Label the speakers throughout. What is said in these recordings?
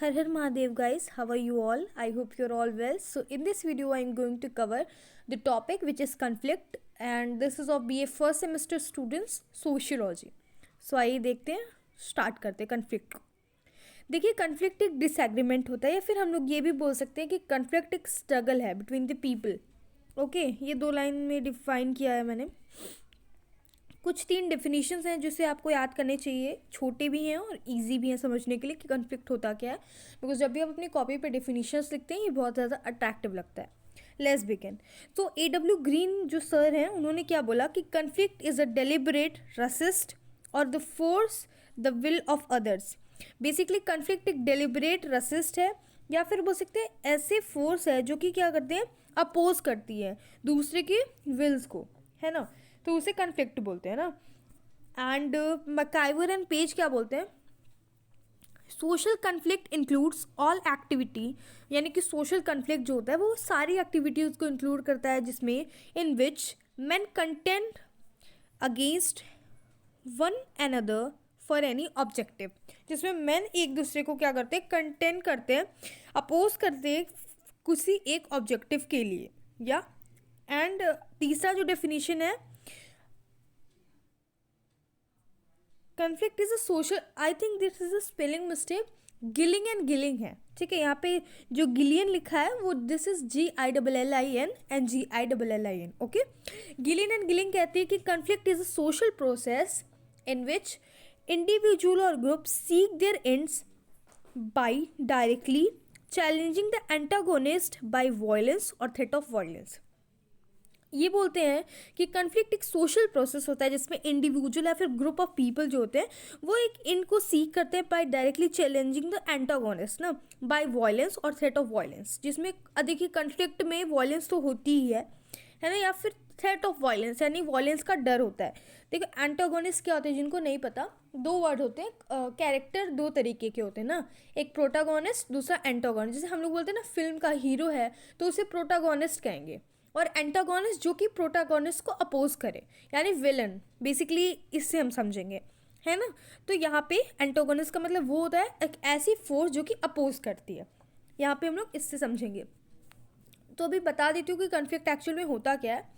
Speaker 1: Har Har Mahadev guys, how are you all? I hope you're all well. So in this video I am going to cover the topic which is conflict and this is of BA first semester students sociology. So आइए देखते हैं, start करते हैं conflict को। देखिए conflict एक disagreement होता है या फिर हम लोग ये भी बोल सकते हैं कि कन्फ्लिक्ट एक स्ट्रगल है बिटवीन द पीपल। ओके, ये दो लाइन में डिफाइन किया है मैंने। कुछ तीन डेफिनेशंस हैं जिसे आपको याद करने चाहिए, छोटे भी हैं और इजी भी हैं समझने के लिए कि कन्फ्लिक्ट होता क्या है, बिकॉज जब भी आप अपनी कॉपी पे डेफिनेशंस लिखते हैं ये बहुत ज़्यादा अट्रैक्टिव लगता है। Let's begin. तो AW ग्रीन जो सर हैं उन्होंने क्या बोला कि conflict is a deliberate resist और the force the will of others. Basically conflict एक डेलिबरेट रसिस्ट है या फिर बोल सकते हैं ऐसे फोर्स है जो कि क्या करते हैं, अपोज करती है दूसरे के विल्स को, है ना, तो उसे कन्फ्लिक्ट बोलते हैं ना। एंड मैकाइवर एंड पेज क्या बोलते हैं, social conflict includes all activity, यानी कि सोशल कन्फ्लिक्ट जो होता है वो सारी एक्टिविटीज़ को इंक्लूड करता है जिसमें in which man contend against one another for any objective, जिसमें मैन एक दूसरे को क्या करते हैं, कंटेंट करते हैं, अपोज करते हैं किसी एक ऑब्जेक्टिव के लिए। या एंड तीसरा जो डेफिनेशन है, conflict is a social, I think this is a spelling mistake, Gillin and Gillin है, ठीक है। यहाँ पे जो गिलियन लिखा है वो this is GILLIN and GILLIN, okay. Gillian and Gillin कहती है कि conflict is a social process in which individual और group seek their ends by directly challenging the antagonist by violence और थ्रेट ऑफ वायलेंस। ये बोलते हैं कि conflict एक सोशल प्रोसेस होता है जिसमें इंडिविजुअल या फिर ग्रुप ऑफ पीपल जो होते हैं वो एक इनको सीख करते हैं by directly challenging the antagonist ना, बाय वायलेंस और थ्रेट ऑफ वायलेंस, जिसमें देखिए कन्फ्लिक्ट में वायलेंस तो होती ही है ना, या फिर थ्रेट ऑफ वायलेंस यानी वायलेंस का डर होता है। देखो एंटागोनिस्ट क्या होते हैं जिनको नहीं पता, दो वर्ड होते हैं, कैरेक्टर दो तरीके के होते हैं ना, एक प्रोटागोनिस्ट दूसरा एंटागोनिस्ट। जैसे हम लोग बोलते हैं ना फिल्म का हीरो है तो उसे प्रोटागोनिस्ट कहेंगे, और एंटागोनिस्ट जो कि प्रोटागोनिस्ट को अपोज करे यानी विलन, बेसिकली इससे हम समझेंगे, है ना। तो यहाँ पे एंटागोनिस्ट का मतलब वो होता है एक ऐसी फोर्स जो कि अपोज करती है, यहाँ पे हम लोग इससे समझेंगे। तो अभी बता देती हूँ कि कन्फ्लिक्ट एक्चुअल में होता क्या है।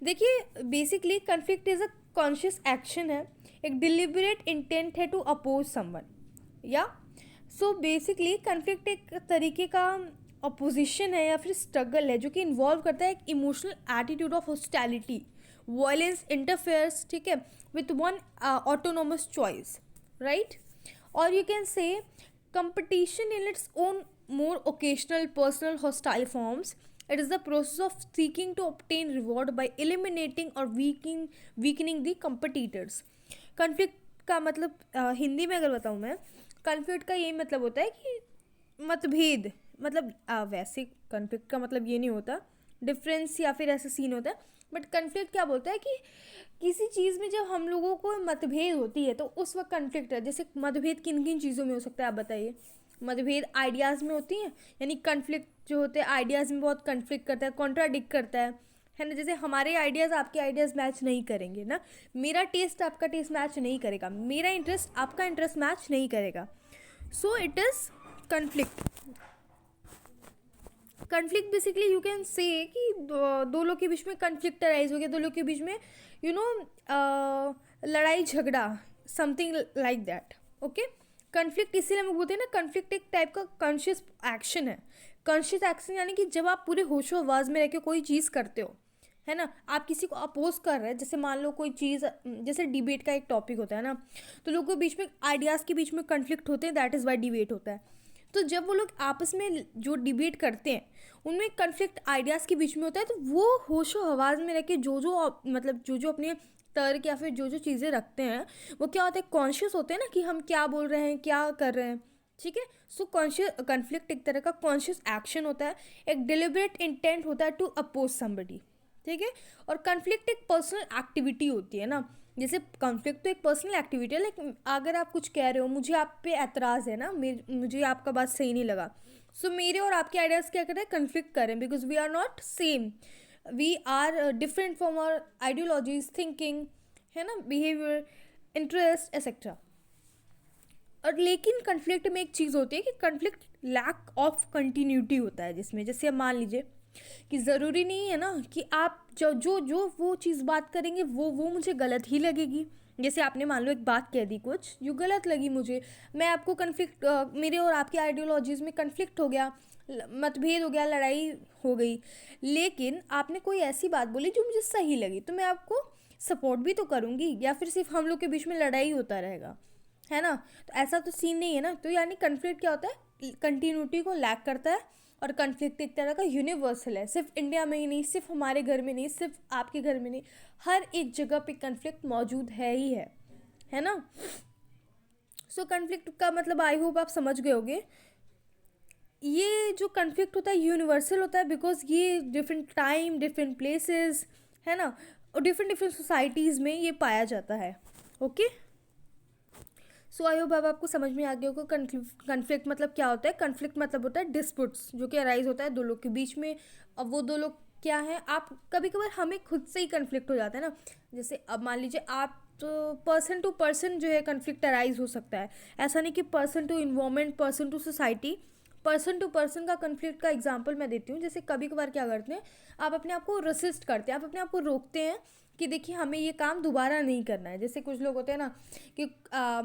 Speaker 1: देखिए basically conflict is a conscious action है, एक डिलिबरेट इंटेंट है टू अपोज समवन। या सो बेसिकली कन्फ्लिक्ट एक तरीके का अपोजिशन है या फिर स्ट्रगल है जो कि इन्वॉल्व करता है एक emotional attitude of hostility, violence, interferes, ठीक है, with one autonomous choice, right. और you can say competition in its own more occasional personal hostile forms. It is the process of seeking to obtain reward by eliminating or weakening the competitors. Conflict का मतलब हिंदी में अगर बताऊँ मैं, conflict का यही मतलब होता है कि मतभेद, मतलब वैसे कन्फ्लिक्ट का मतलब ये नहीं होता डिफरेंस या फिर ऐसा सीन होता है, बट कन्फ्लिक्ट क्या बोलता है कि किसी चीज़ में जब हम लोगों को मतभेद होती है तो उस वक्त कन्फ्लिक्ट है। जैसे मतभेद किन किन चीज़ों में हो सकता है आप बताइए। मतभेद आइडियाज़ में होती हैं, यानी कन्फ्लिक्ट जो होते हैं आइडियाज़ में बहुत कन्फ्लिक्ट करता है, कॉन्ट्राडिक्ट करता है ना। जैसे हमारे आइडियाज़ आपके आइडियाज़ मैच नहीं करेंगे ना, मेरा टेस्ट आपका टेस्ट मैच नहीं करेगा, मेरा इंटरेस्ट आपका इंटरेस्ट मैच नहीं करेगा, so it is conflict. Conflict basically you can से कि दो लोग के बीच में कन्फ्लिक्ट अराइज हो गया, दो लोग के बीच में लड़ाई झगड़ा, something like that, okay. Conflict इसीलिए हम बोलते हैं ना, कन्फ्लिक्ट एक टाइप का कॉन्शियस एक्शन है। कॉन्शियस एक्शन यानी कि जब आप पूरे होशो आवाज़ में रह के कोई चीज़ करते हो, है ना, आप किसी को अपोज कर रहे हैं, जैसे मान लो कोई चीज़, जैसे डिबेट का एक टॉपिक होता है ना, तो लोगों के बीच में आइडियाज़ के बीच में कन्फ्लिक्ट होते हैं, दैट इज़ वाई डिबेट होता है। तो जब वो लोग आपस में जो डिबेट करते हैं उनमें कन्फ्लिक्ट आइडियाज़ के बीच में होता है, तो वो होशो हवास में रह के जो अपने तर्क या फिर जो जो चीज़ें रखते हैं वो क्या होता है, कॉन्शियस होते हैं ना कि हम क्या बोल रहे हैं, क्या कर रहे हैं, ठीक है। सो कॉन्शियस कन्फ्लिक्ट एक तरह का कॉन्शियस एक्शन होता है, एक डिलिबरेट इंटेंट होता है टू अपोज समबडी, ठीक है। और कन्फ्लिक्ट एक पर्सनल एक्टिविटी होती है ना, जैसे कॉन्फ्लिक्ट तो एक पर्सनल एक्टिविटी है, लेकिन अगर आप कुछ कह रहे हो, मुझे आप पे एतराज़ है ना, मुझे आपका बात सही नहीं लगा, सो मेरे और आपके आइडियाज़ क्या कर रहे हैं, कन्फ्लिक्ट कर रहे हैं, because we are not same, we are different from our ideologies, thinking, है ना, बिहेवियर, इंटरेस्ट एक्सेट्रा। और लेकिन कन्फ्लिक्ट में एक चीज़ होती है कि कन्फ्लिक्ट लैक ऑफ कंटिन्यूटी होता है, जिसमें जैसे अब मान लीजिए कि ज़रूरी नहीं है ना कि आप जो जो जो वो चीज़ बात करेंगे वो मुझे गलत ही लगेगी। जैसे आपने मान लो एक बात कह दी कुछ जो गलत लगी मुझे, मैं आपको कन्फ्लिक्ट, मेरे और आपकी आइडियोलॉजीज़ में कन्फ्लिक्ट हो गया, मतभेद हो गया, लड़ाई हो गई, लेकिन आपने कोई ऐसी बात बोली जो मुझे सही लगी, तो मैं आपको सपोर्ट भी तो करूँगी, या फिर सिर्फ हम लोग के बीच में लड़ाई होता रहेगा, है ना। तो ऐसा तो सीन नहीं है ना। तो यानी कन्फ्लिक्ट क्या होता है, कंटिन्यूटी को लैक करता है। और कन्फ्लिक्ट एक तरह का यूनिवर्सल है, सिर्फ इंडिया में ही नहीं, सिर्फ हमारे घर में नहीं, सिर्फ आपके घर में नहीं, हर एक जगह पे कन्फ्लिक्ट मौजूद है ही है ना। सो कन्फ्लिक्ट का मतलब आई होप आप समझ गए होगे। ये जो कन्फ्लिक्ट होता है यूनिवर्सल होता है, बिकॉज ये डिफरेंट टाइम, डिफरेंट प्लेसेस, है ना, और डिफरेंट डिफरेंट सोसाइटीज़ में ये पाया जाता है। ओके, सो आई होप अब आपको समझ में आ गया होगा कन्फ्लिक्ट मतलब क्या होता है। कन्फ्लिक्ट मतलब होता है डिस्प्यूट्स जो कि अराइज होता है दो लोग के बीच में। अब वो दो लोग क्या है, आप कभी कभार हमें खुद से ही कन्फ्लिक्ट हो जाता है ना। जैसे अब मान लीजिए आप, तो पर्सन टू पर्सन जो है कन्फ्लिक्ट अराइज हो सकता है। ऐसा नहीं कि person to environment, person to society, person to person का कन्फ्लिक्ट का एग्जांपल मैं देती हूँ। जैसे कभी कभार क्या करते हैं, आप अपने आप को रेसिस्ट करते हैं, आप अपने आप को रोकते हैं कि देखिए हमें ये काम दोबारा नहीं करना है। जैसे कुछ लोग होते हैं ना कि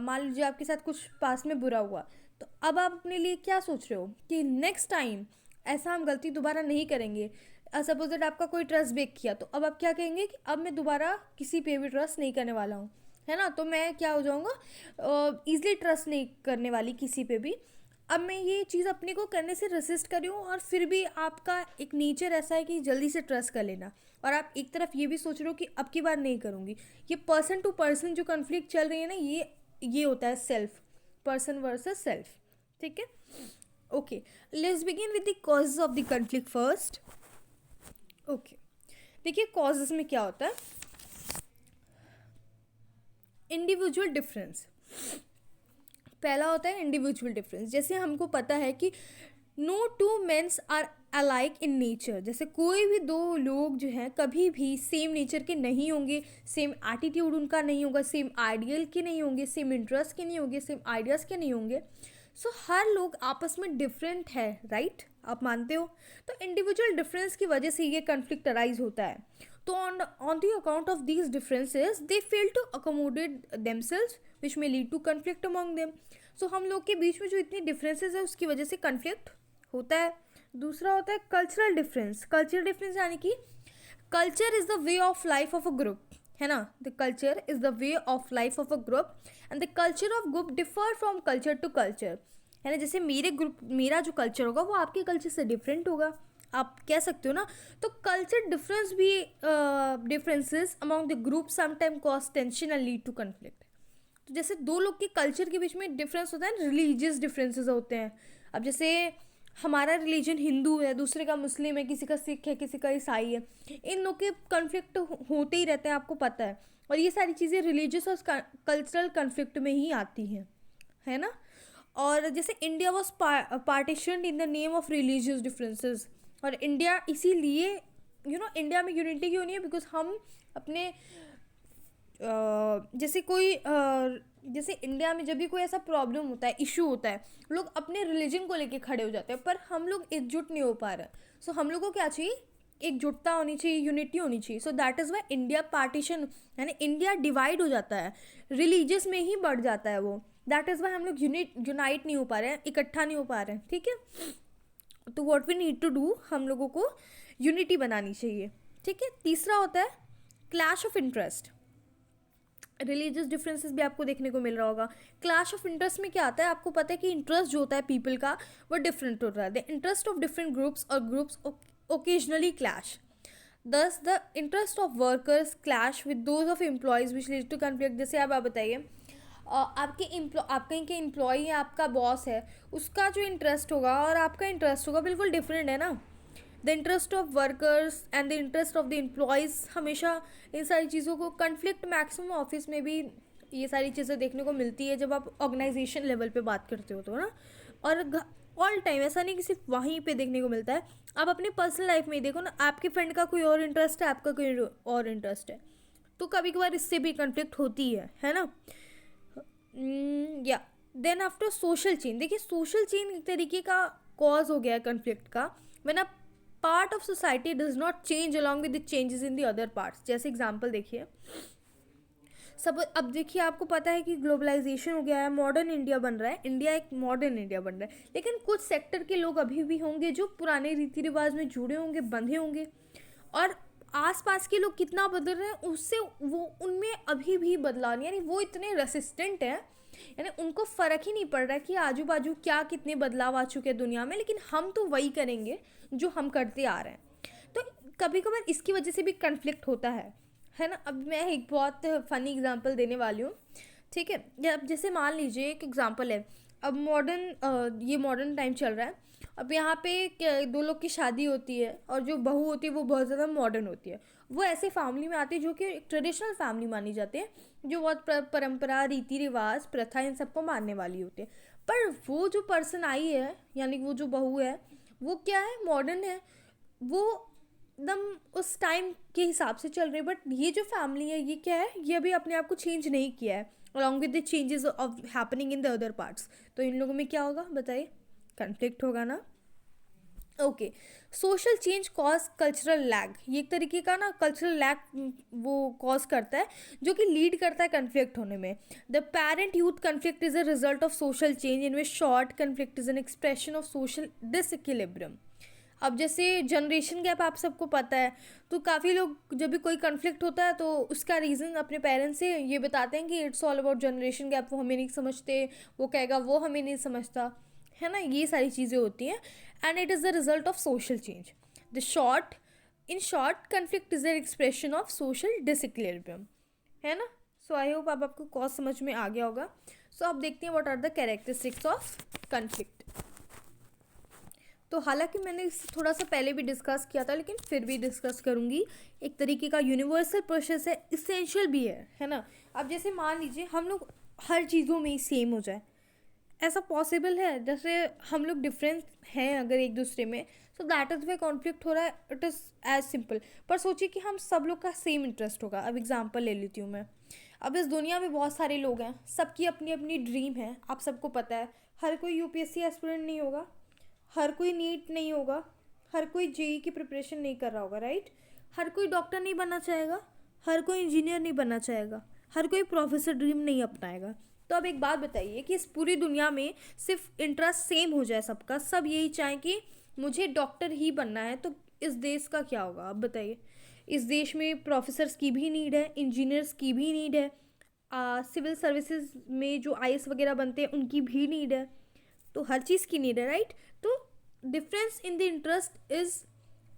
Speaker 1: मान लीजिए आपके साथ कुछ पास में बुरा हुआ, तो अब आप अपने लिए क्या सोच रहे हो कि नेक्स्ट टाइम ऐसा हम गलती दोबारा नहीं करेंगे। सपोज दैट आपका कोई ट्रस्ट ब्रेक किया, तो अब आप क्या कहेंगे कि अब मैं दोबारा किसी पे भी ट्रस्ट नहीं करने वाला हूँ, है ना। तो मैं क्या हो जाऊँगा, ईजिली ट्रस्ट नहीं करने वाली किसी पे भी। अब मैं ये चीज़ अपने को करने से रेसिस्ट कर रही हूँ, और फिर भी आपका एक नेचर ऐसा है कि जल्दी से ट्रस्ट कर लेना, और आप एक तरफ ये भी सोच रहे हो कि अब की बार नहीं करूँगी। ये पर्सन टू पर्सन जो कन्फ्लिक्ट चल रही है ना, ये होता है सेल्फ, पर्सन वर्सेस सेल्फ। ठीक है, okay, let's begin with the causes of the conflict first. Okay, देखिए कॉजेज में क्या होता है, इंडिविजुअल डिफरेंस। पहला होता है इंडिविजुअल डिफरेंस। जैसे हमको पता है कि no two mens are alike in nature, जैसे कोई भी दो लोग जो हैं कभी भी सेम नेचर के नहीं होंगे, सेम एटीट्यूड उनका नहीं होगा, सेम आइडियल के नहीं होंगे, सेम इंटरेस्ट के नहीं होंगे, सेम आइडियाज़ के नहीं होंगे। सो हर लोग आपस में डिफरेंट है, राइट, आप मानते हो। तो इंडिविजुअल डिफरेंस की वजह से ये कन्फ्लिक्ट अराइज होता है। तो on the account of these differences they fail to accommodate themselves which may lead to conflict among them. So हम लोग के बीच में जो इतनी डिफरेंसेस है उसकी वजह से कन्फ्लिक्ट होता है। दूसरा होता है कल्चरल डिफरेंस। कल्चरल डिफरेंस यानी कि culture is the way of life of a group, है ना। The culture is the way of life of a group and the culture of group differ from culture to culture, है ना। जैसे मेरा जो culture होगा वो आपके कल्चर से डिफरेंट होगा, आप कह सकते हो ना। तो कल्चर डिफरेंस भी, differences among the group sometime cause tension and lead to conflict. तो जैसे दो लोग के कल्चर के बीच में डिफरेंस होता है, रिलीजियस डिफरेंसेस होते हैं। अब जैसे हमारा रिलीजन हिंदू है, दूसरे का मुस्लिम है, किसी का सिख है, किसी का ईसाई है, इन लोग के कन्फ्लिक्ट होते ही रहते हैं, आपको पता है। और ये सारी चीज़ें रिलीजियस और कल्चरल कन्फ्लिक्ट में ही आती हैं, है ना। और जैसे India was partition in the name of religious differences, और इंडिया इसीलिए इंडिया में यूनिटी क्यों नहीं है, बिकॉज हम अपने जैसे इंडिया में जब भी कोई ऐसा प्रॉब्लम होता है, इशू होता है, लोग अपने रिलीजन को लेके खड़े हो जाते हैं, पर हम लोग एकजुट नहीं हो पा रहे। सो हम लोग को क्या चाहिए, एकजुटता होनी चाहिए, यूनिटी होनी चाहिए। So that is why India partition, यानी इंडिया डिवाइड हो जाता है, रिलीजियस में ही बढ़ जाता है वो। दैट इज़ वाई हम लोग यूनाइट नहीं हो पा रहे हैं, इकट्ठा नहीं हो पा रहे हैं, ठीक है। तो what we need to do, हम लोगों को यूनिटी बनानी चाहिए, ठीक है। तीसरा होता है clash of interest. Religious differences भी आपको देखने को मिल रहा होगा। क्लैश ऑफ इंटरेस्ट में क्या आता है, आपको पता है कि इंटरेस्ट जो होता है पीपल का वो डिफरेंट होता है। The interest of different groups और groups occasionally clash. Thus the interest of workers clash with those of employees which lead to conflict. जैसे आप बताइए, आप कहीं के एम्प्लॉय है, आपका बॉस है, उसका जो इंटरेस्ट होगा और आपका इंटरेस्ट होगा बिल्कुल डिफरेंट है ना। The interest of workers and the interest of the employees, हमेशा इन सारी चीज़ों को कन्फ्लिक्ट मैक्सिमम ऑफिस में भी ये सारी चीज़ें देखने को मिलती है जब आप ऑर्गेनाइजेशन लेवल पे बात करते हो तो ना। और ऑल टाइम ऐसा नहीं कि सिर्फ वहीं पे देखने को मिलता है, आप अपनी पर्सनल लाइफ में ही देखो ना, आपके फ्रेंड का कोई और इंटरेस्ट है, आपका कोई और इंटरेस्ट है, तो कभी कभार इससे भी कन्फ्लिक्ट होती है ना। या देन आफ्टर सोशल चेंज, देखिए सोशल चेंज एक तरीके का कॉज हो गया कन्फ्लिक्ट का, when a part of society does not change along with the changes in the other parts. जैसे एग्जांपल देखिए, सब अब देखिए आपको पता है कि ग्लोबलाइजेशन हो गया है, मॉडर्न इंडिया बन रहा है, इंडिया एक मॉडर्न इंडिया बन रहा है, लेकिन कुछ सेक्टर के लोग अभी भी होंगे जो पुराने रीति रिवाज में जुड़े होंगे, बंधे होंगे, और आसपास के लोग कितना बदल रहे हैं उससे वो उनमें अभी भी बदलाव नहीं, यानी वो इतने रेसिस्टेंट हैं, यानी उनको फ़र्क ही नहीं पड़ रहा है कि आजू बाजू क्या कितने बदलाव आ चुके हैं दुनिया में, लेकिन हम तो वही करेंगे जो हम करते आ रहे हैं। तो कभी कभार इसकी वजह से भी कन्फ्लिक्ट होता है ना। अब मैं एक बहुत फ़नी एग्जांपल देने वाली हूँ, ठीक है। या अब जैसे मान लीजिए एक एग्जांपल है, अब ये मॉडर्न टाइम चल रहा है, अब यहाँ पे दो लोग की शादी होती है और जो बहू होती है वो बहुत ज़्यादा मॉडर्न होती है, वो ऐसे फैमिली में आती है जो कि एक ट्रेडिशनल फैमिली मानी जाती है, जो बहुत परंपरा रीति रिवाज प्रथा इन सबको मानने वाली होती है। पर वो जो पर्सन आई है, यानी वो जो बहू है, वो क्या है, मॉडर्न है, वो एकदम उस टाइम के हिसाब से चल रही है। बट ये जो फैमिली है, ये क्या है, ये अभी अपने आप को चेंज नहीं किया है along with the changes of happening in the other parts. तो इन लोगों में क्या होगा बताइए, कन्फ्लिक्ट होगा ना। Okay, social change cause cultural lag, ये एक तरीके का ना कल्चरल लैग वो कॉज करता है जो कि लीड करता है कन्फ्लिक्ट होने में। The parent youth conflict is a result of social change in which short conflict is an expression of social disequilibrium. अब जैसे जनरेशन गैप आप सबको पता है, तो काफ़ी लोग जब भी कोई कन्फ्लिक्ट होता है तो उसका रीज़न अपने पेरेंट्स से ये बताते हैं कि it's all about generation gap, वो हमें नहीं समझते, वो कहेगा वो हमें नहीं समझता, है ना, ये सारी चीज़ें होती हैं। And it is the result of social change. The short in short conflict is an expression of social disequilibrium, है ना। सो आई होप अब आपको कॉज समझ में आ गया होगा। सो अब देखते हैं what are the characteristics of conflict. तो हालांकि मैंने इसे थोड़ा सा पहले भी डिस्कस किया था, लेकिन फिर भी डिस्कस करूँगी। एक तरीके का यूनिवर्सल प्रोसेस है, इसेंशियल भी है ना। अब जैसे मान लीजिए हम लोग हर चीज़ों में ही सेम हो जाए, ऐसा पॉसिबल है? जैसे हम लोग डिफरेंस हैं अगर एक दूसरे में, so that is way conflict हो रहा है, इट इज़ एज सिंपल। पर सोचिए कि हम सब लोग का सेम इंटरेस्ट होगा। अब एग्जांपल ले लेती हूँ मैं। अब इस दुनिया में बहुत सारे लोग हैं, सबकी अपनी अपनी ड्रीम है, आप सबको पता है। हर कोई यूपीएससी एस्पिरेंट नहीं होगा, हर कोई नीट नहीं होगा, हर कोई जेई की प्रिपरेशन नहीं कर रहा होगा, राइट। हर कोई डॉक्टर नहीं बनना चाहेगा, हर कोई इंजीनियर नहीं बनना चाहेगा, हर कोई प्रोफेसर ड्रीम नहीं अपनाएगा। तो अब एक बात बताइए कि इस पूरी दुनिया में सिर्फ इंटरेस्ट सेम हो जाए सबका, सब यही चाहें कि मुझे डॉक्टर ही बनना है, तो इस देश का क्या होगा? अब बताइए। इस देश में प्रोफेसर्स की भी नीड है, इंजीनियर्स की भी नीड है, सिविल सर्विसेज में जो आईएएस वगैरह बनते हैं उनकी भी नीड है, तो हर चीज़ की नीड है, राइट। तो difference in the interest is,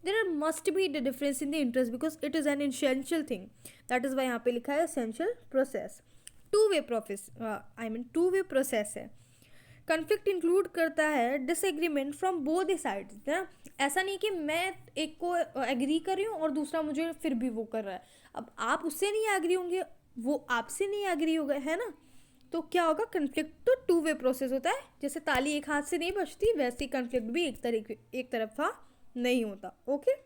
Speaker 1: there must be the difference in the interest because it is an essential thing. That is why यहाँ पे लिखा है essential process. Two way process है। कन्फ्लिक्ट इंक्लूड करता है disagreement from both the sides, है ना। ऐसा नहीं कि मैं एक को एग्री कर रही हूँ और दूसरा मुझे फिर भी वो कर रहा है। अब आप उससे नहीं एग्री होंगे, वो आपसे नहीं एग्री होगा, है ना। तो क्या होगा, कन्फ्लिक्ट तो टू वे प्रोसेस होता है। जैसे ताली एक हाथ से नहीं बजती, वैसे ही कन्फ्लिक्ट भी एक तरफा नहीं होता। Okay,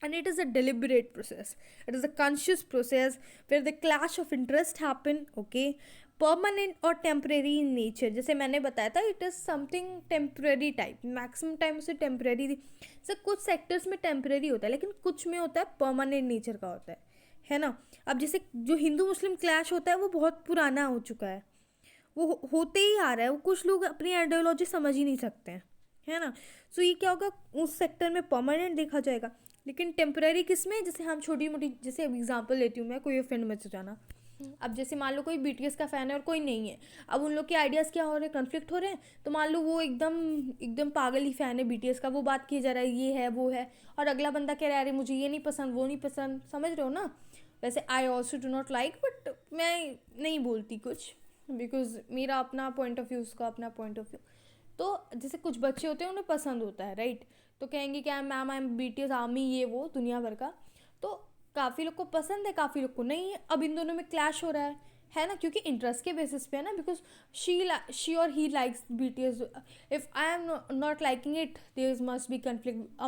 Speaker 1: and it is a deliberate process, it is a conscious process where the clash of interest happen, okay, permanent और temporary in nature। जैसे मैंने बताया था, it is something temporary type, maximum time उसे temporary सर कुछ sectors में temporary होता है, लेकिन कुछ में होता है permanent nature का होता है ना। अब जैसे जो हिंदू मुस्लिम क्लैश होता है वो बहुत पुराना हो चुका है, वो होते ही आ रहा है, वो कुछ लोग अपनी आइडियोलॉजी समझ ही नहीं सकते हैं, है ना। सो ये क्या होगा, उस सेक्टर में परमानेंट देखा जाएगा, लेकिन टेम्पररी किस में, जैसे हम छोटी मोटी, जैसे अब एग्जांपल लेती हूँ मैं, कोई ऑफेंड मत हो जाना। अब जैसे मान लो कोई बीटीएस का फ़ैन है और कोई नहीं है, अब उन लोग के आइडियाज़ क्या हो रहे हैं, कन्फ्लिक्ट हो रहे हैं। तो मान लो वो एकदम एकदम पागल ही फ़ैन है बीटीएस का, वो बात किया जा रहा है ये है वो है, और अगला बंदा कह रहा है अरे मुझे ये नहीं पसंद वो नहीं पसंद, समझ रहे हो ना। वैसे I also do not like, but मैं नहीं बोलती कुछ, बिकॉज मेरा अपना पॉइंट ऑफ व्यू, उसका अपना पॉइंट ऑफ व्यू। तो जैसे कुछ बच्चे होते हैं उन्हें पसंद होता है, राइट। तो कहेंगे क्या ma'am I am BTS army, ये वो दुनिया भर का। तो काफ़ी लोग को पसंद है, काफ़ी लोग को नहीं है। अब इन दोनों में क्लैश हो रहा है ना, क्योंकि इंटरेस्ट के बेसिस पे है ना, बिकॉज शी और ही likes BTS, if I am not liking it there must be conflict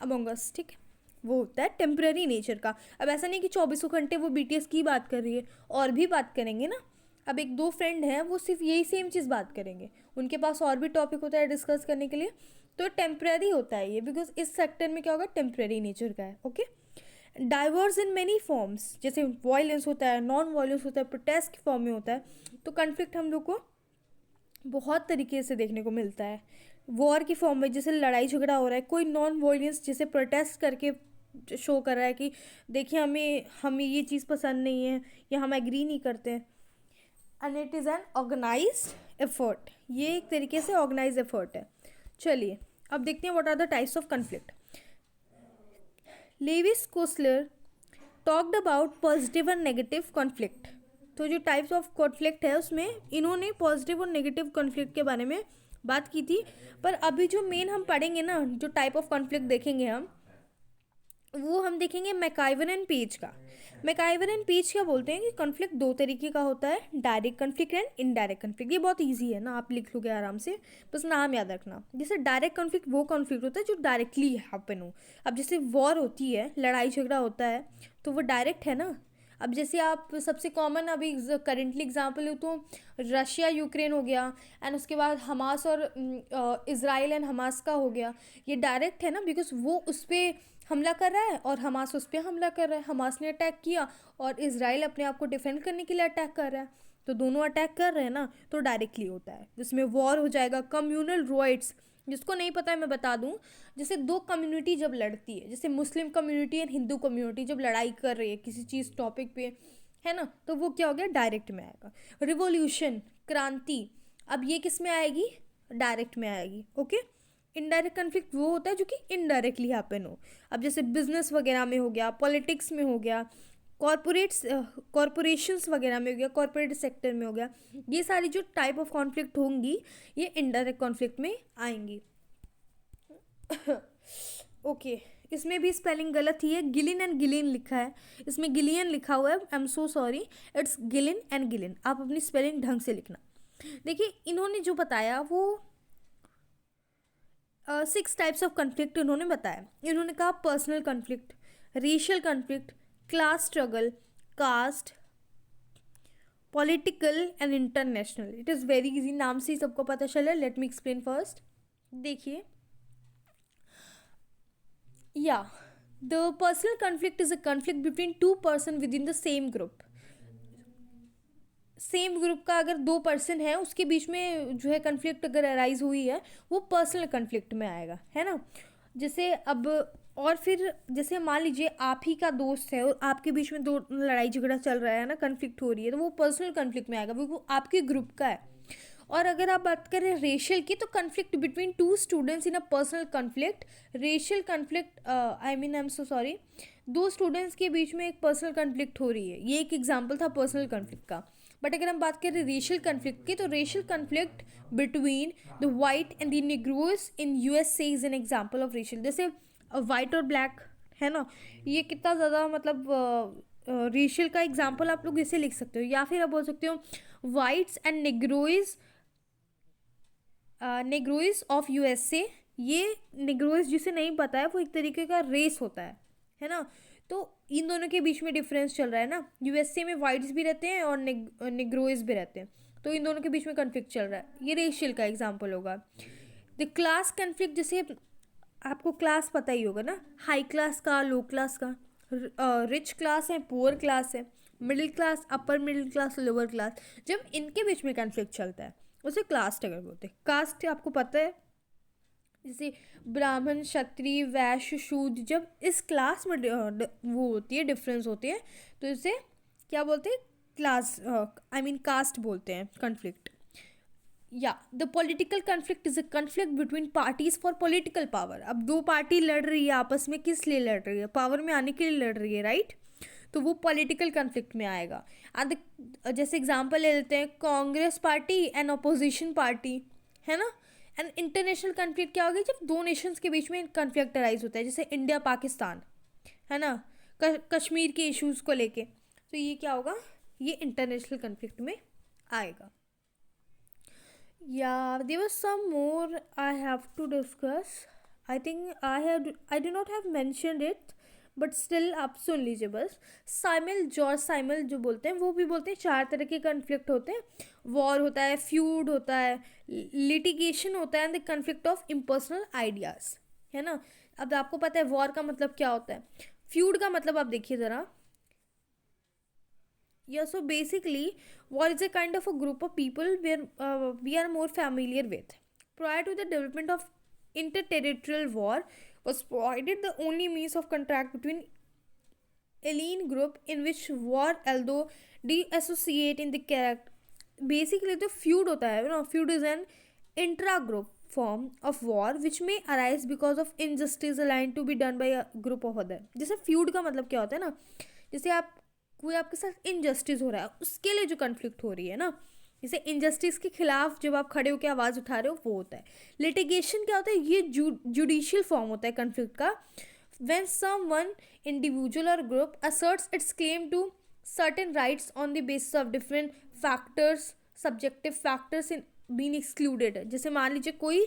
Speaker 1: among us, ठीक है। वो होता है टेम्पररी नेचर का। अब ऐसा नहीं कि 24 घंटे वो बीटीएस की बात कर रही है, और भी बात करेंगे ना। अब एक दो फ्रेंड हैं, वो सिर्फ यही सेम चीज़ बात करेंगे, उनके पास और भी टॉपिक होता है डिस्कस करने के लिए, तो टेम्प्रेरी होता है ये, बिकॉज इस सेक्टर में क्या होगा, टेम्प्रेरी नेचर का है। Okay, diverse in many forms, जैसे वायलेंस होता है, नॉन वायलेंस होता है, प्रोटेस्ट की फॉर्म में होता है। तो कन्फ्लिक्ट हम लोग को बहुत तरीके से देखने को मिलता है। वॉर की फॉर्म में, जैसे लड़ाई झगड़ा हो रहा है, कोई नॉन वायलेंस जैसे प्रोटेस्ट करके शो कर रहा है कि देखिए हमें हमें ये चीज़ पसंद नहीं है या हम एग्री नहीं करते हैं। And it is an organised effort, ये एक तरीके से ऑर्गेनाइज एफर्ट है। चलिए अब देखते हैं what are the types of conflict. Lewis Coser talked about positive and negative conflict. तो जो टाइप्स ऑफ कॉन्फ्लिक्ट है उसमें इन्होंने पॉजिटिव और नेगेटिव कॉन्फ्लिक्ट के बारे में बात की थी। पर अभी जो मेन हम पढ़ेंगे ना, जो टाइप ऑफ कॉन्फ्लिक्ट देखेंगे वो हम देखेंगे मैकआइवर एंड पेज का। मैकआइवर एंड पेज क्या बोलते हैं कि कॉन्फ्लिक्ट दो तरीके का होता है, direct conflict and indirect conflict. ये बहुत इजी है ना, आप लिख लोगे आराम से, बस नाम याद रखना। जैसे डायरेक्ट कॉन्फ्लिक्ट वो कॉन्फ्लिक्ट होता है जो डायरेक्टली हैपन हो। अब जैसे वॉर होती है, लड़ाई झगड़ा होता है, तो वो डायरेक्ट है ना। अब जैसे आप सबसे कॉमन अभी करेंटली एग्जांपल हो तो रशिया यूक्रेन हो गया, एंड उसके बाद हमास और इज़राइल एंड हमास का हो गया। ये डायरेक्ट है ना, बिकॉज वो उस पर हमला कर रहा है और हमास उस पर हमला कर रहा है। हमास ने अटैक किया और इज़राइल अपने आप को डिफेंड करने के लिए अटैक कर रहा है, तो दोनों अटैक कर रहे हैं ना, तो डायरेक्टली होता है, जिसमें वॉर हो जाएगा। कम्यूनल राइट्स, जिसको नहीं पता है मैं बता दूं, जैसे दो कम्युनिटी जब लड़ती है, जैसे Muslim community and Hindu community जब लड़ाई कर रही है किसी चीज़ टॉपिक पे, है ना, तो वो क्या हो गया, डायरेक्ट में आएगा। रिवॉल्यूशन, क्रांति, अब ये किस में आएगी, डायरेक्ट में आएगी। ओके, इनडायरेक्ट कन्फ्लिक्ट वो होता है जो कि इनडायरेक्टली हैपन हो। अब जैसे बिजनेस वगैरह में हो गया, पॉलिटिक्स में हो गया, कॉरपोरेट्स कॉरपोरेशंस वगैरह में हो गया, कॉरपोरेट सेक्टर में हो गया, ये सारी जो टाइप ऑफ कॉन्फ्लिक्ट होंगी ये इनडायरेक्ट कॉन्फ्लिक्ट में आएंगी। ओके, इसमें भी स्पेलिंग गलत ही है, गिलिन एंड गिलिन लिखा है, इसमें गिलियन लिखा हुआ है। I am so sorry, it's Gillin and Gillin. आप अपनी स्पेलिंग ढंग से लिखना। देखिए इन्होंने जो बताया वो 6 टाइप्स ऑफ कन्फ्लिक्ट इन्होंने बताया। इन्होंने कहा personal conflict, racial conflict, class struggle, caste, political and international. It is very easy, नाम से ही सबको पता चला। Let me explain first. देखिए, या the personal conflict is a conflict between two person within the same group. Same group का अगर 2 पर्सन है उसके बीच में जो है कन्फ्लिक्ट अगर अराइज हुई है, वो पर्सनल कन्फ्लिक्ट में आएगा, है ना। जैसे अब और फिर जैसे मान लीजिए आप ही का दोस्त है और आपके बीच में दो लड़ाई झगड़ा चल रहा है ना, कन्फ्लिक्ट हो रही है, तो वो पर्सनल कन्फ्लिक्ट में आएगा, वो आपके ग्रुप का है। और अगर आप बात करें रेशियल की, तो conflict between to students in a personal conflict, racial conflict, I am so sorry, दो स्टूडेंट्स के बीच में एक पर्सनल कन्फ्लिक्ट हो रही है, ये एक एग्जाम्पल था पर्सनल कन्फ्लिक्ट का। बट अगर हम बात करें रेशियल कन्फ्लिक्ट की, तो racial conflict between the white and the negroes in USA is an example of racial. जैसे वाइट और ब्लैक है ना, ये कितना ज़्यादा मतलब रेशियल का एग्जाम्पल आप लोग इसे लिख सकते हो, या फिर आप बोल सकते हो वाइट्स एंड निग्रोइज, नेग्रोइज ऑफ यूएसए। ये नेग्रोइज जिसे नहीं पता है, वो एक तरीके का रेस होता है ना। तो इन दोनों के बीच में डिफरेंस चल रहा है ना, यूएसए में वाइट्स भी रहते हैं और नेग्रोइज भी रहते हैं, तो इन दोनों के बीच में कन्फ्लिक्ट चल रहा है, ये रेशियल का एग्जाम्पल होगा। द क्लास कन्फ्लिक्ट, जैसे आपको क्लास पता ही होगा ना, हाई क्लास का, लो क्लास का, रिच क्लास है, पुअर क्लास है, middle class, upper middle class, lower class. जब इनके बीच में कन्फ्लिक्ट चलता है उसे क्लास स्ट्रगल बोलते हैं। कास्ट आपको पता है, जैसे ब्राह्मण, क्षत्रिय, वैश्य, शूद्र, जब इस क्लास में वो होती है, डिफरेंस होती है, तो इसे क्या बोलते हैं, क्लास, आई मीन कास्ट बोलते हैं कन्फ्लिक्ट। या the political conflict is a conflict between parties for political power. अब दो पार्टी लड़ रही है आपस में, किस लिए लड़ रही है, पावर में आने के लिए लड़ रही है, राइट, तो वो पॉलिटिकल कन्फ्लिक्ट में आएगा। एंड जैसे एग्जांपल ले लेते हैं, Congress party and opposition party, है ना। एंड इंटरनेशनल कन्फ्लिक्ट क्या होगा, जब दो नेशंस के बीच में कन्फ्लिक्ट अराइज होता है, जैसे इंडिया पाकिस्तान, है ना, कश्मीर के इश्यूज़ को लेके, तो ये क्या होगा, ये इंटरनेशनल कन्फ्लिक्ट में आएगा। Yeah, there was some more I have to discuss. I think I do not have mentioned it, but still आप सुन लीजिए बस। साइमल, जॉर्ज साइमल जो बोलते हैं वो भी बोलते हैं 4 तरह के कन्फ्लिक्ट होते हैं। वॉर होता है, फ्यूड होता है, लिटिगेशन होता है, and the conflict of impersonal ideas, है ना। अब आपको पता है वॉर का मतलब क्या होता है, फ्यूड का मतलब आप देखिए ज़रा। Yeah, so basically, war is a kind of a group of people where we are more familiar with. Prior to the development of interterritorial war, was provided the only means of contact between alien group in which war, although de-associate in the character. Basically, the feud होता है ना, feud is an intra-group form of war which may arise because of injustice aligned to be done by a group of other. जैसे feud का मतलब क्या होता है ना, जैसे आप कोई आपके साथ इनजस्टिस हो रहा है उसके लिए जो कन्फ्लिक्ट हो रही है ना, जैसे इनजस्टिस के खिलाफ जब आप खड़े होकर आवाज़ उठा रहे हो वो होता है। लिटिगेशन क्या होता है, ये जुडिशियल फॉर्म होता है कन्फ्लिक्ट का। when someone individual or group asserts its claim to certain rights on the basis of different factors, subjective factors in being excluded। जैसे मान लीजिए कोई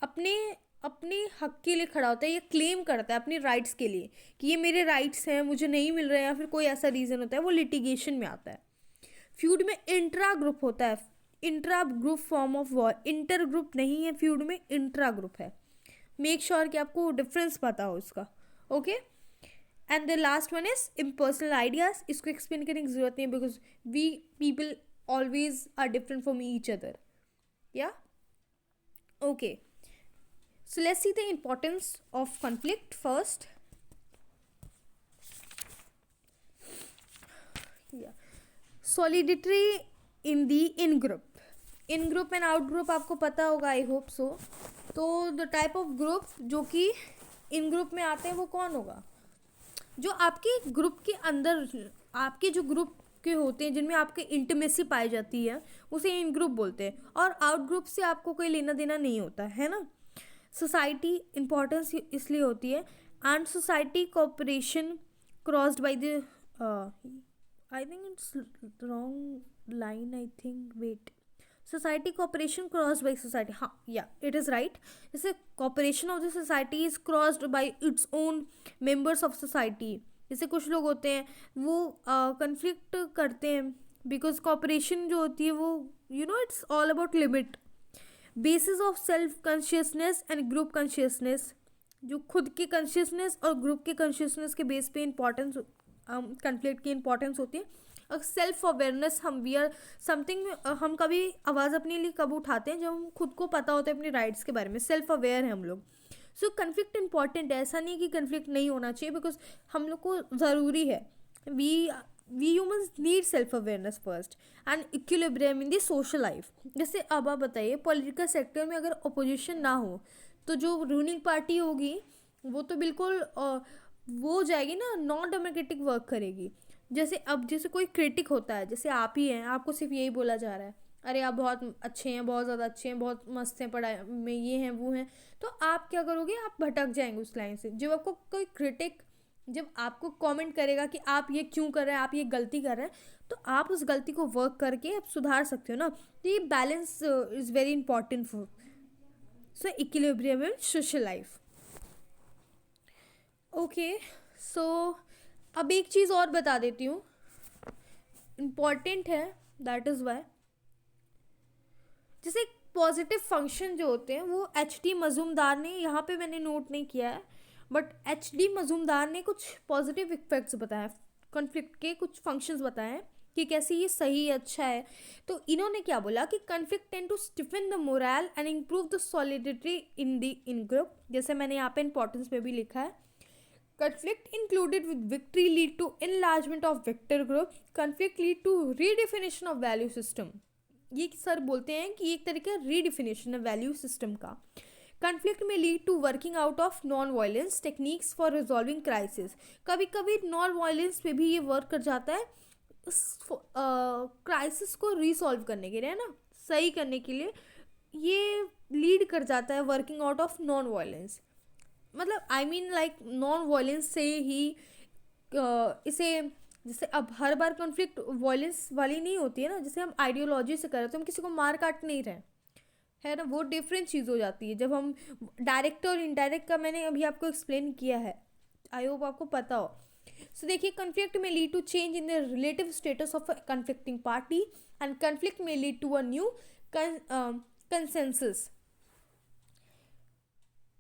Speaker 1: अपने अपने हक के लिए खड़ा होता है, ये क्लेम करता है अपनी राइट्स के लिए कि ये मेरे राइट्स हैं, मुझे नहीं मिल रहे हैं, या फिर कोई ऐसा रीज़न होता है, वो लिटिगेशन में आता है। फ्यूड में इंट्रा ग्रुप होता है, intra group form of war, inter group नहीं है फ्यूड में, इंट्रा ग्रुप है। मेक श्योर कि आपको डिफरेंस पता हो इसका, okay. And the last one is impersonal ideas. इसको एक्सप्लेन करने की जरूरत नहीं है because we people always are different from each other, या okay. So let's see the importance of conflict first. Yeah. Solidity in the in group. In group and out group आपको पता होगा, आई होप सो। तो the type of group जो कि इन group में आते हैं वो कौन होगा, जो आपके ग्रुप के अंदर, आपके जो ग्रुप के होते हैं जिनमें आपके इंटीमेसी पाई जाती है उसे इन ग्रुप बोलते हैं, और आउट ग्रुप से आपको कोई लेना देना नहीं होता है ना। सोसाइटी इंपॉर्टेंस इसलिए होती है, and society cooperation crossed by the, I think it's wrong line, I think, wait, society cooperation crossed by society, हाँ या इट इज़ राइट। जैसे cooperation of the society is crossed by its own members of society. जैसे कुछ लोग होते हैं वो conflict करते हैं बिकॉज कोऑपरेशन जो होती है वो it's all about limit, basis of self consciousness and group consciousness. जो खुद की कॉन्शियसनेस और ग्रुप के कॉन्शियसनेस के बेस पे इंपॉर्टेंस, कन्फ्लिक्ट की इंपॉर्टेंस होती है। और सेल्फ अवेयरनेस, हम वी आर समथिंग, हम कभी आवाज़ अपने लिए कब उठाते हैं जब हम खुद को पता होता है अपने राइट्स के बारे में, सेल्फ अवेयर है हम लोग। सो कन्फ्लिक्ट इंपॉर्टेंट है, ऐसा नहीं कि कन्फ्लिक्ट नहीं होना चाहिए, बिकॉज हम लोग को ज़रूरी है। We humans need self awareness first and equilibrium in the social life. जैसे अब आप बताइए पॉलिटिकल सेक्टर में अगर अपोजिशन ना हो तो जो रूलिंग पार्टी होगी वो तो बिल्कुल वो हो जाएगी ना, नॉन डेमोक्रेटिक वर्क करेगी। जैसे अब जैसे कोई क्रिटिक होता है, जैसे आप ही हैं, आपको सिर्फ यही बोला जा रहा है अरे आप बहुत अच्छे हैं, बहुत ज़्यादा अच्छे हैं, बहुत मस्त हैं, पढ़ाई में ये हैं वो हैं, तो आप क्या करोगे, आप भटक जाएंगे उस लाइन से। जब आपको कोई क्रिटिक जब आपको कमेंट करेगा कि आप ये क्यों कर रहे हैं, आप ये गलती कर रहे हैं, तो आप उस गलती को वर्क करके आप सुधार सकते हो ना। तो ये balance is very important for so equilibrium in social life, okay. So अब एक चीज़ और बता देती हूँ, इम्पॉर्टेंट है, दैट इज़ वाई। जैसे पॉजिटिव फंक्शन जो होते हैं वो एच.डी. मजूमदार ने, यहाँ पे मैंने नोट नहीं किया है, बट एच.डी. मजूमदार ने कुछ पॉजिटिव इफेक्ट्स बताए, कॉन्फ्लिक्ट के कुछ फंक्शंस बताए कि कैसे ये सही अच्छा है। तो इन्होंने क्या बोला कि conflict tend to stiffen the moral and improve the solidity in the in group. जैसे मैंने यहाँ पे इंपॉर्टेंस पे भी लिखा है, conflict included with victory lead to enlargement of victor group, conflict lead to redefinition of value system। ये sir बोलते हैं कि एक तरीके का रीडिफिनेशन है वैल्यू सिस्टम का। कन्फ्लिक्ट में lead to working out of non violence techniques for resolving crisis. कभी कभी नॉन वायलेंस पे भी ये वर्क कर जाता है क्राइसिस को रिसॉल्व करने के लिए, है ना, सही करने के लिए ये लीड कर जाता है working out of non violence. मतलब I mean like non violence से ही इसे, जैसे अब हर बार कॉन्फ्लिक्ट वायलेंस वाली नहीं होती है ना, जैसे हम आइडियोलॉजी से कर रहे हैं तो हम किसी को मार काट नहीं रहे है ना, वो डिफरेंट चीज़ हो जाती है। जब हम डायरेक्ट और इनडायरेक्ट का मैंने अभी आपको एक्सप्लेन किया है, आई होप आपको पता हो. सो देखिए, कन्फ्लिक्ट में lead to change in the relative status of a conflicting party and conflict में lead to a new consensus.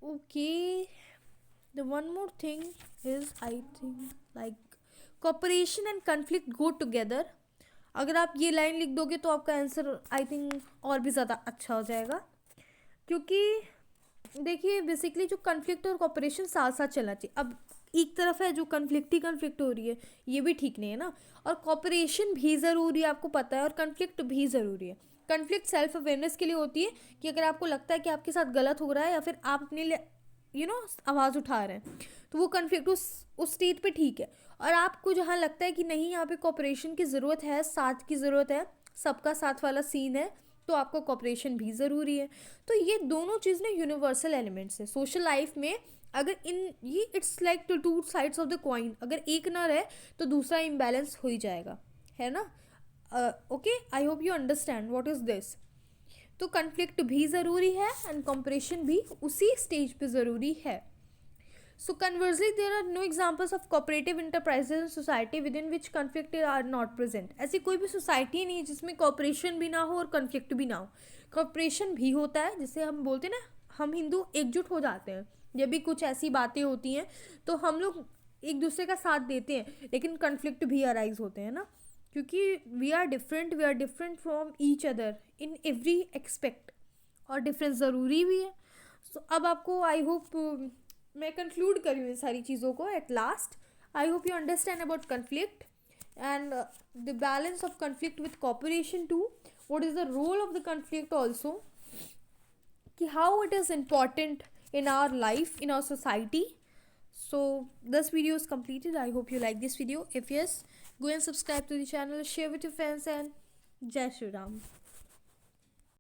Speaker 1: Okay, the one more thing is, I think, like cooperation and conflict go together. अगर आप ये line लिख दोगे तो आपका answer I think और भी ज़्यादा अच्छा हो जाएगा, क्योंकि देखिए बेसिकली जो कन्फ्लिक्ट और कॉपरेशन साथ साथ चलना चाहिए. अब एक तरफ है जो कन्फ्लिक्ट ही कन्फ्लिक्ट हो रही है, ये भी ठीक नहीं है ना. और कॉपरेशन भी ज़रूरी है, आपको पता है, और कन्फ्लिक्ट भी ज़रूरी है. कन्फ्लिक्ट सेल्फ अवेयरनेस के लिए होती है कि अगर आपको लगता है कि आपके साथ गलत हो रहा है या फिर आप अपने लिए आवाज़ उठा रहे हैं, तो वो कन्फ्लिक्ट उस स्टेज पे ठीक है. और आपको जहाँ लगता है कि नहीं, यहाँ पे कॉपरेशन की ज़रूरत है, साथ की ज़रूरत है, सबका साथ वाला सीन है, तो आपको कॉपरेशन भी ज़रूरी है. तो ये दोनों चीज़ ना यूनिवर्सल एलिमेंट्स है सोशल लाइफ में. अगर ये it's like two sides of the coin. अगर एक ना रहे तो दूसरा इम्बैलेंस हो ही जाएगा, है ना. Okay, I hope you understand what is this. तो कन्फ्लिक्ट भी ज़रूरी है एंड कॉपरेशन भी उसी स्टेज पे ज़रूरी है. So conversely, there are no examples of cooperative enterprises in society within which conflict are not present. ऐसी कोई भी सोसाइटी नहीं है जिसमें कॉपरेशन भी ना हो और कन्फ्लिक्ट भी ना हो. कॉपरेशन भी होता है, जिसे हम बोलते हैं ना, हम हिंदू एकजुट हो जाते हैं जब भी कुछ ऐसी बातें होती हैं, तो हम लोग एक दूसरे का साथ देते हैं. लेकिन कन्फ्लिक्ट भी अराइज होते हैं ना, क्योंकि we are different from each other in every aspect, और डिफरेंस ज़रूरी भी है. सो अब आपको आई होप मैं कंक्लूड करी हूँ इन सारी चीज़ों को. At last, I hope you understand about conflict and the balance of conflict with cooperation too. What is the role of the conflict also, कि how it is important in our life, in our society. So this video is completed. I hope you like this video. If yes, go and subscribe to the channel, share with your friends, and Jai Shri Ram.